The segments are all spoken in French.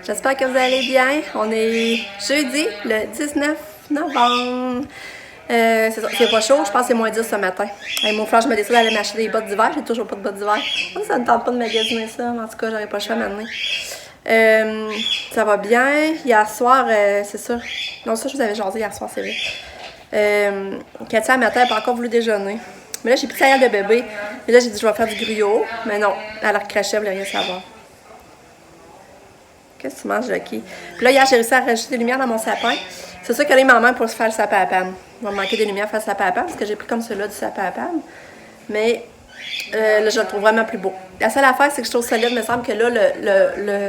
J'espère que vous allez bien. On est jeudi, le 19 novembre. C'est ça, c'est pas chaud, je pense que c'est moins 10 ce matin. Avec mon frère, je me décide d'aller m'acheter des bottes d'hiver. J'ai toujours pas de bottes d'hiver. Moi, ça me tente pas de magasiner ça, mais en tout cas, j'aurais pas le choix maintenant. Ça va bien. Hier soir, c'est ça. Non, ça, je vous avais jasé hier soir, c'est vrai. Katia, matin, elle n'a pas encore voulu déjeuner. Mais là, j'ai plus de céréales de bébé. Mais là, j'ai dit, je vais faire du gruyot. Mais non, elle a recraché, elle voulait rien savoir. Qu'est-ce que tu manges, Lucky? Puis là, hier, j'ai réussi à rajouter des lumières dans mon sapin. C'est ça qu'elle est maman pour se faire le sapin à Pam. Il va me manquer des lumières pour faire le sapin à Pam, parce que j'ai pris comme celui-là du sapin à Pam. Mais là, je le trouve vraiment plus beau. La seule affaire, c'est que je trouve solide. Il me semble que là,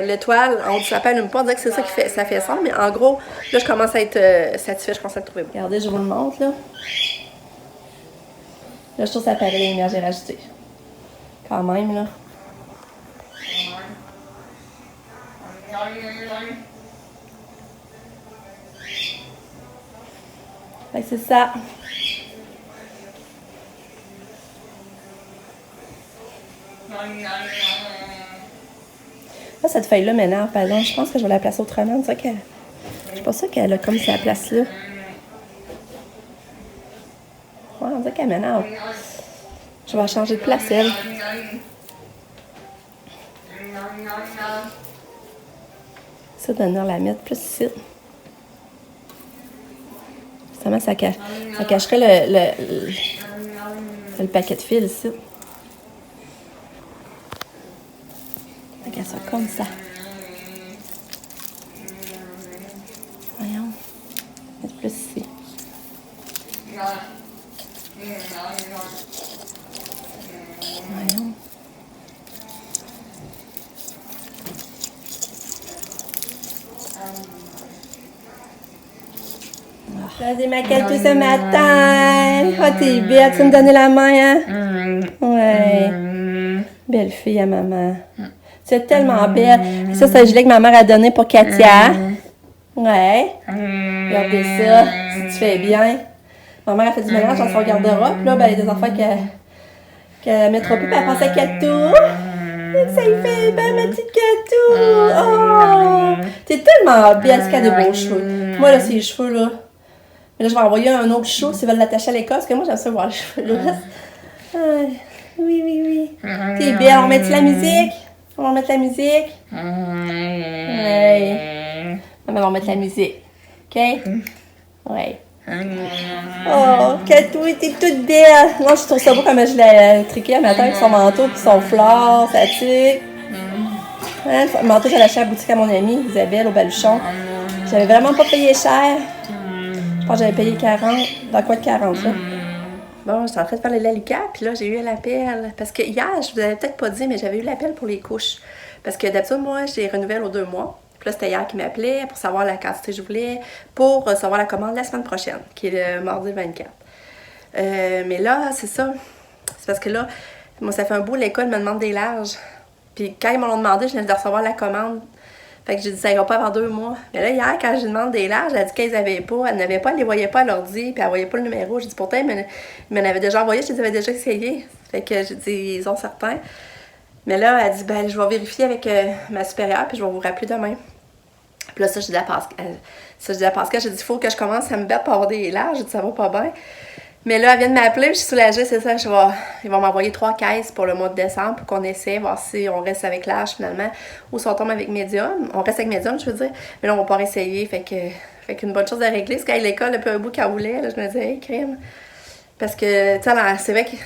l'étoile en haut du sapin n'allume pas. On dirait que c'est ça qui fait, ça fait ça. Mais en gros, là, je commence à être satisfaite. Je commence à le trouver beau. Regardez, je vous le montre, là. Là, je trouve que ça paraît les lumières que j'ai rajoutées. Quand même, là. Fait que c'est ça. Là, cette feuille-là m'énerve, par exemple. Je pense que je vais la placer autrement. C'est que je suis pas sûre qu'elle a comme sa place-là. Ouais, on dirait qu'elle m'énerve. Je vais changer de place, elle. Ça, de venir la mettre plus ici. Justement, ça cacherait le paquet de fils ici. Regarde ça comme ça. Voyons. Mettre plus ici. Voyons. Vas-y, ma quête ce matin. Oh, t'es belle. Tu me donner la main, hein? Ouais. Belle fille à maman. Tu es tellement belle. Ça, c'est le gilet que ma mère a donné pour Katia. Ouais. Regardez ça. Si tu fais bien. Ma mère a fait du mélange dans son garde-robe. Là, ben, il y a des affaires qu'elle mettra plus. Puis elle pensait à Katou. Ça y fait bien, ma petite Katou. Oh! T'es tellement belle. C'est qu'elle a des beaux cheveux. Moi, là, ces cheveux, là. Mais là, je vais envoyer un autre show s'ils veulent l'attacher à l'école, parce que moi, j'aime ça voir les cheveux là. Oui, oui, oui. T'es belle. On met-tu la musique? On va mettre la musique? Oui. On va mettre la musique. OK? Oui. Oh, Katou, t'es toute belle. Moi, je trouve ça beau comme je l'ai triqué à matin avec son manteau et son fleur, sa tique. Hein, le manteau, j'ai acheté à la boutique à mon amie, Isabelle, au Baluchon. J'avais vraiment pas payé cher. Je pense que j'avais payé 40. Dans quoi de 40, là? Bon, j'étais en train de faire le Lalica, puis là, j'ai eu l'appel. Parce que hier, je vous avais peut-être pas dit, mais j'avais eu l'appel pour les couches. Parce que d'habitude, moi, je les renouvelle aux 2 mois. Puis là, c'était hier qui m'appelait pour savoir la quantité que je voulais, pour recevoir la commande la semaine prochaine, qui est le mardi 24. Mais là, c'est ça. C'est parce que là, moi, ça fait un bout, l'école me demande des larges. Puis quand ils m'ont demandé, je venais de recevoir la commande. Fait que j'ai dit, ça ira pas avant 2 mois. Mais là, hier, quand je lui demande des larges, elle a dit qu'elles n'avaient pas. Elle n'avait pas, elle les voyait pas à l'ordi, puis elle voyait pas le numéro. J'ai dit, pourtant, ils m'en avaient déjà envoyé, je les avais déjà essayé. Fait que j'ai dit, ils ont certains. Mais là, elle dit, ben, je vais vérifier avec ma supérieure, puis je vais vous rappeler demain. Puis là, ça, je dis à Pascal, j'ai dit, il faut que je commence à me battre pour avoir des larges. J'ai dit, ça va pas bien. Mais là, elle vient de m'appeler, je suis soulagée, c'est ça. Ils vont m'envoyer 3 caisses pour le mois de décembre pour qu'on essaie, voir si on reste avec l'âge finalement ou si on tombe avec médium. On reste avec médium, je veux dire. Mais là, on va pas essayer. Fait qu'une bonne chose à régler, c'est qu'à l'école, depuis un bout qu'elle voulait, là, je me disais, hey, crime. Parce que, tu sais, c'est vrai que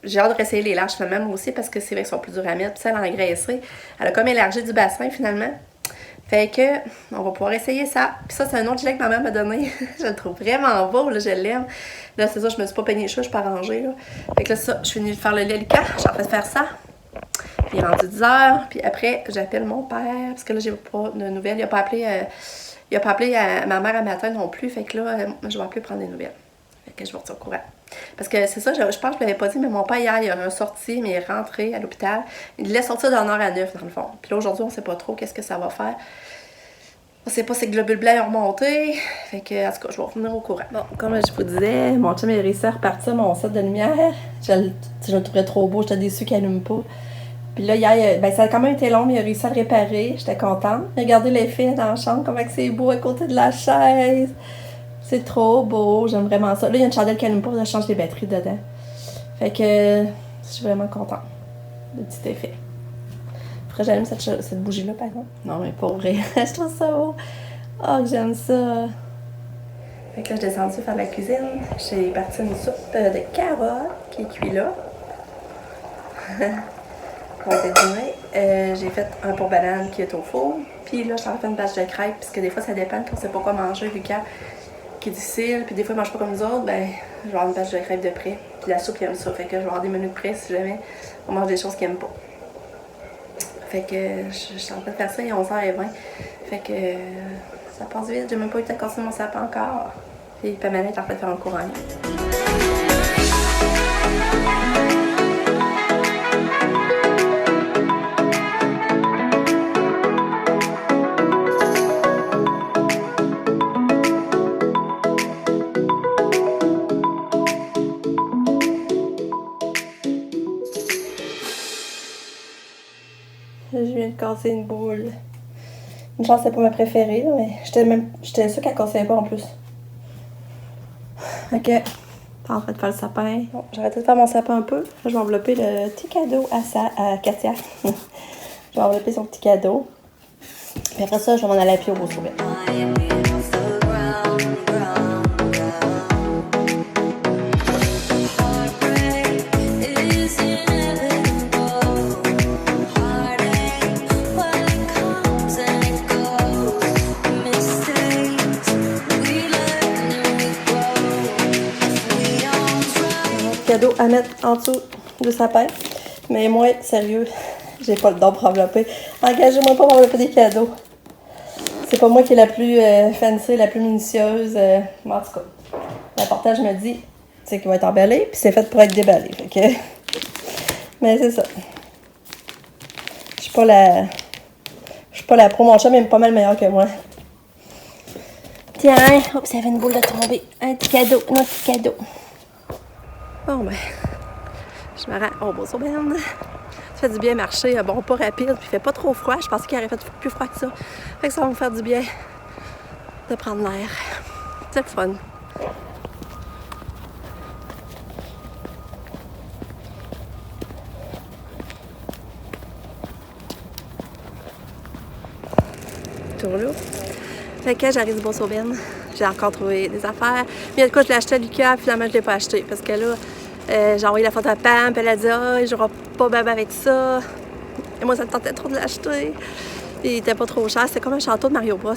j'ai hâte de réessayer les larges finalement, moi aussi, parce que c'est vrai qu'ils sont plus durs à mettre. Puis ça, elle a engraissé. Elle a comme élargi du bassin finalement. Fait que, on va pouvoir essayer ça. Puis ça, c'est un autre gilet que ma mère m'a donné. Je le trouve vraiment beau, là, je l'aime. Là, c'est ça, je me suis pas peigné les cheveux, je suis pas rangée, là. Fait que là, ça, je suis venue faire le Lalica. Je suis en train de faire ça. Puis il est rendu 10h. Puis après, j'appelle mon père. Parce que là, j'ai pas de nouvelles. Il a pas appelé ma mère à matin non plus. Fait que là, je vais appeler prendre des nouvelles. Fait que je vais retirer au courant. Parce que c'est ça, je pense que je ne l'avais pas dit, mais mon père, hier, il a ressorti, mais il est rentré à l'hôpital. Il l'a sorti d'un heure à 9, dans le fond. Puis là, aujourd'hui, on ne sait pas trop qu'est-ce que ça va faire. On ne sait pas si les globules blancs ont remonté. Fait que, en tout cas, je vais revenir au courant. Bon, comme je vous disais, mon chum a réussi à repartir mon set de lumière. Je le trouvais trop beau, j'étais déçue qu'il n'allume pas. Puis là, hier, ben, ça a quand même été long, mais il a réussi à le réparer. J'étais contente. Regardez les filles dans la chambre, comment c'est beau à côté de la chaise. C'est trop beau, j'aime vraiment ça. Là, il y a une chandelle qui allume pas, je change les batteries dedans. Fait que je suis vraiment contente. Le petit effet. Faudrait que j'allume cette bougie-là, par exemple. Non, mais pas vrai. Je trouve ça beau. Oh, j'aime ça. Fait que là, je descends faire la cuisine. J'ai parti une soupe de carottes qui est cuite là. Pour le dîner. J'ai fait un pot banane qui est au four. Puis là, je suis en train de faire une bâche de crêpes, puisque des fois, ça dépend qu'on sait pas quoi manger, Lucas, qui est difficile. Puis des fois, il mange pas comme nous autres, ben, je vais avoir une bâche de crêpes de près. Puis la soupe, il aime ça. Fait que je vais avoir des menus de près si jamais on mange des choses qu'il aime pas. Fait que je suis en train de faire ça, il est 11h20. Fait que ça passe vite, j'ai même pas eu le temps de continuer mon sapin encore. Puis Pamela est en train de faire un cours en ligne. Je viens de casser une boule. Une chance, c'est pas ma préférée, là, mais j'étais sûre qu'elle cassait pas en plus. Ok. T'es en train de faire le sapin. Bon, j'ai arrêté de faire mon sapin un peu. Là, je vais envelopper le petit cadeau à Katia. Je vais envelopper son petit cadeau. Puis après ça, je vais m'en aller à pied au beau sourire. Cadeau à mettre en dessous du sapin. Mais moi, sérieux, j'ai pas le don pour envelopper. Engagez-moi pas pour envelopper des cadeaux. C'est pas moi qui est la plus fancy, la plus minutieuse. Mais en tout cas, l'important, je me dis, c'est qu'il va être emballé, puis c'est fait pour être déballé. Fait que... Mais c'est ça. Je suis pas la pro. Mon chum est pas mal meilleur que moi. Tiens, hop, ça avait une boule de tomber. Un petit cadeau, un autre petit cadeau. Bon, ben, je me rends au Beau-Sauberne. Ça fait du bien marcher, bon, pas rapide, puis il fait pas trop froid. Je pensais qu'il aurait fait plus froid que ça. Fait que ça va me faire du bien de prendre l'air. C'est le fun. Tourlou. Fait que j'arrive du Beau-Sauberne. J'ai encore trouvé des affaires. Mais de quoi je l'ai acheté à Lucas, finalement je l'ai pas acheté. Parce que là, j'ai envoyé la photo à Pam, puis elle a dit « Ah, je n'aurai pas bébé avec ça. » Et moi, ça me tentait trop de l'acheter. Puis il était pas trop cher. C'était comme un château de Mario Bros.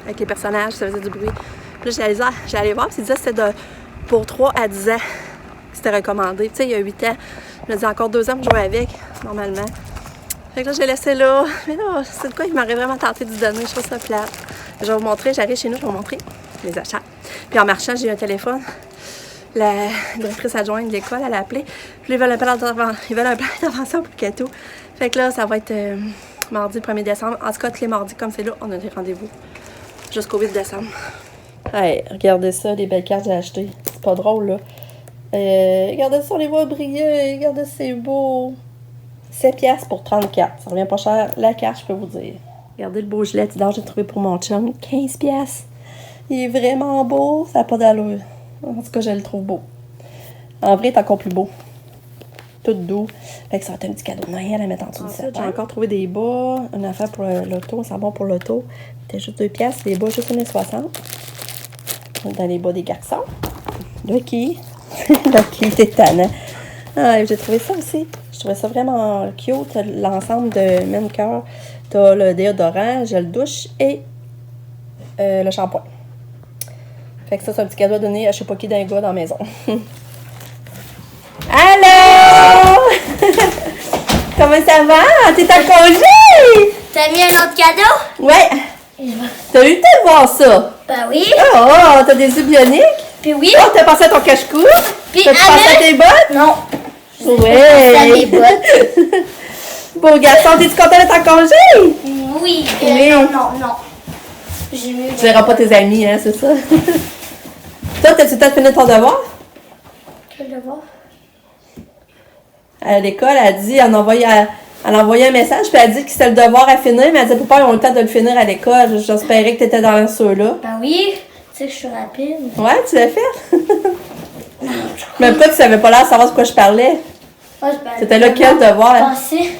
Avec les personnages, ça faisait du bruit. Puis là, j'ai allé voir, puis il disait que c'était pour 3 à 10 ans. C'était recommandé. Tu sais, il y a 8 ans. Je me disais encore 2 ans pour jouer avec, normalement. Fait que là, j'ai laissé là. Mais là, c'est de quoi il m'aurait vraiment tenté de donner. Je trouve ça plate. Je vais vous montrer, j'arrive chez nous, je vais vous montrer les achats. Puis en marchant, j'ai eu un téléphone. La directrice adjointe de l'école, elle a appelé. Puis ils veulent un plan d'intervention pour Kato. Fait que là, ça va être mardi 1er décembre. En tout cas, tous les mardis, comme c'est là, on a des rendez-vous jusqu'au 8 décembre. Hey, regardez ça, les belles cartes que j'ai achetées. C'est pas drôle, là. Regardez ça, on les voit briller. Regardez, c'est beau. 7 piastres pour 34. Ça revient pas cher. La carte, je peux vous dire. Regardez le beau gilet que j'ai trouvé pour mon chum. 15 piastres. Il est vraiment beau. Ça n'a pas d'allure. En tout cas, je le trouve beau. En vrai, il est encore plus beau. Tout doux. Fait que ça va être un petit cadeau de Noël à mettre en dessous du sapin. J'ai encore trouvé des bas. Une affaire pour l'auto. C'est bon pour l'auto. C'était juste 2 piastres. Les bas, juste 1,60 $. Dans les bas des garçons. Lucky. Lucky, t'es tannant. Ah, j'ai trouvé ça aussi. Je trouvais ça vraiment cute. L'ensemble de même cœur. T'as le déodorant, gel douche et le shampoing. Fait que ça, c'est un petit cadeau à donner à je sais pas qui d'un gars dans la maison. Allô! Comment ça va? T'es en congé? T'as mis un autre cadeau? Ouais. T'as eu le temps de voir ça? Ben oui. Oh, t'as des yeux bioniques? Puis oui. Oh, t'as pensé à ton cache-cou? Puis t'as pensé à tes bottes? Non. Ouais. À mes bottes. Beau garçon, t'es-tu content d'être en congé? Oui. Oui. Non. J'ai mieux. Tu verras pas tes amis, hein, c'est ça? Toi, t'as-tu le temps de finir ton devoir? Quel devoir? À l'école, elle dit, on envoie Elle a envoyé un message, puis elle a dit que c'était le devoir à finir, mais elle disait, papa, ils ont le temps de le finir à l'école. J'espérais que tu étais dans ceux-là. Ben oui, tu sais que je suis rapide. Ouais, tu l'as fait? Mais pourquoi tu savais pas l'air de savoir de quoi je parlais? Ouais, C'était là quel devoir? Passer.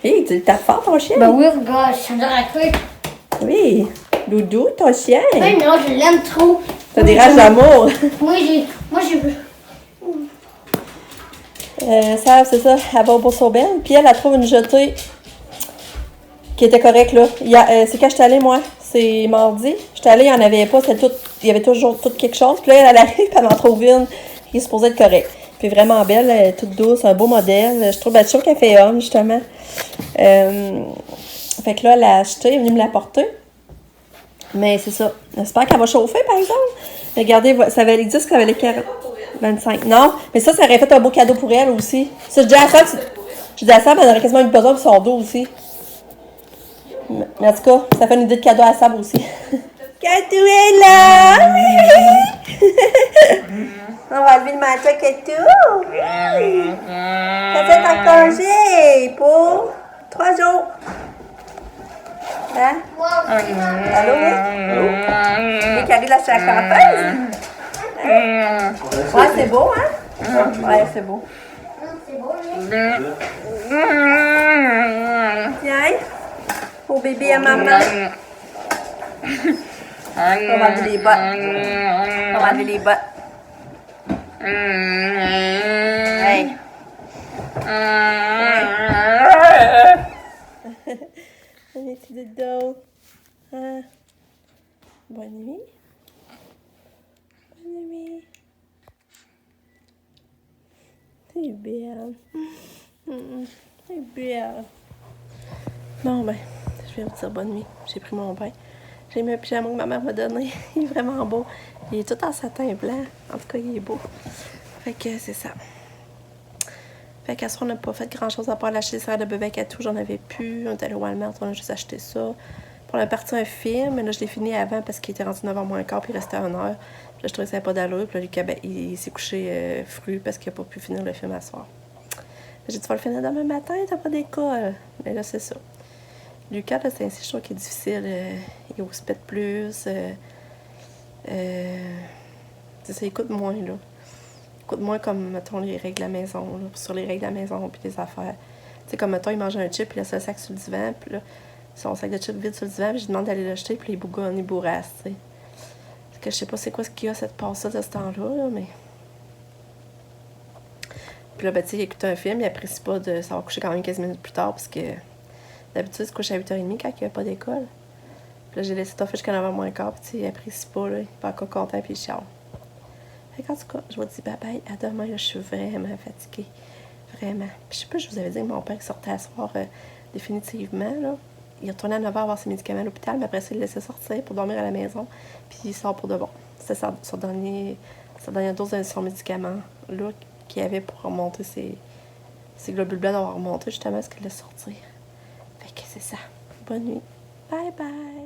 Hé, tu le tapes fort, ton chien? Ben oui, regarde, je suis à quoi. Oui. Doudou, ton chien. Ouais, mais non, je l'aime trop. T'as des rages d'amour. Moi, j'ai Ça, c'est ça. Elle va au Bourse-Aubin. Puis elle trouve une jetée qui était correcte, là. C'est quand j'étais allée, moi. C'est mardi. J'étais allée, il n'y en avait pas. Il y avait toujours tout quelque chose. Puis là, elle arrive, puis elle en trouve une qui est supposée être correcte. Puis vraiment belle, elle est toute douce, un beau modèle. Je trouve qu'elle fait homme, justement. Fait que là, elle l'a acheté, elle est venue me l'apporter. Mais c'est ça. J'espère qu'elle va chauffer, par exemple. Regardez, ça avait les disques, ça avait les 25. Non, mais ça aurait fait un beau cadeau pour elle aussi. Ça, je dis à Sam, elle aurait quasiment eu besoin pour son dos aussi. Mais en tout cas, ça fait une idée de cadeau à Sam aussi. Catou est là! On va lever le manteau à Catou. Ça fait en congé pour 3 jours. Hein? Allô, oui? Les caries de la champagneuse? Ouais, c'est beau, hein? Ouais, c'est beau. C'est beau, lui. Tiens, au bébé à maman. On va enlever les bottes. On va enlever les bottes. Hey. Un petit dodo. Ah. Bonne nuit. Bonne nuit. C'est belle. C'est belle. Bon, ben, je vais vous dire bonne nuit. J'ai pris mon bain. J'ai mis un pyjama que ma mère m'a donné. Il est vraiment beau. Il est tout en satin blanc. En tout cas, il est beau. Fait que c'est ça. Fait qu'à ce soir, on n'a pas fait grand-chose à part lâcher des céréales de bébé à tout. J'en avais plus. On est allé au Walmart, on a juste acheté ça. Puis on a parti un film, mais là, je l'ai fini avant parce qu'il était rendu 9h moins quart, puis il restait 1 heure. Puis là, je trouvais que ça n'avait pas d'allure. Puis là, Lucas, ben, il s'est couché fru parce qu'il n'a pas pu finir le film à soir. J'ai dit, tu vas le finir demain matin, t'as pas d'école. Mais là, c'est ça. Lucas, là, c'est un séjour qui est difficile. Il est au spet plus. C'est ça, il coûte moins, là. Coûte moins comme, mettons, les règles à la maison, là, sur les règles à la maison, puis les affaires. Tu sais, comme, mettons, il mange un chip, puis il laisse le sac sur le divan, puis là, son sac de chips vide sur le divan, puis je demande d'aller l'acheter, puis il bougonne, il bourrasse, tu sais. Parce que je sais pas c'est quoi ce qu'il y a, cette passe-là, de ce temps-là, là, mais... Puis là, ben, tu sais, il écoute un film, il apprécie pas de s'avoir couché quand même 15 minutes plus tard, parce que d'habitude, il se couche à 8h30 quand il n'y a pas d'école. Puis là, j'ai laissé toffer jusqu'à 9h moins quart, puis tu sais, il apprécie pas, là, il est pas encore content, puis il chiale. Fait qu'en tout cas, je vous dis bye-bye. À demain, là, je suis vraiment fatiguée. Vraiment. Puis je sais pas, je vous avais dit que mon père sortait à soir définitivement, là. Il retournait à 9h avoir ses médicaments à l'hôpital, mais après ça, il le laissait sortir pour dormir à la maison. Puis il sort pour de bon. C'était sa dernière dose de son médicament, là, qu'il avait pour remonter ses globules blancs d'avoir remonté, justement, ce qu'il laisse sortir. Fait que c'est ça. Bonne nuit. Bye bye.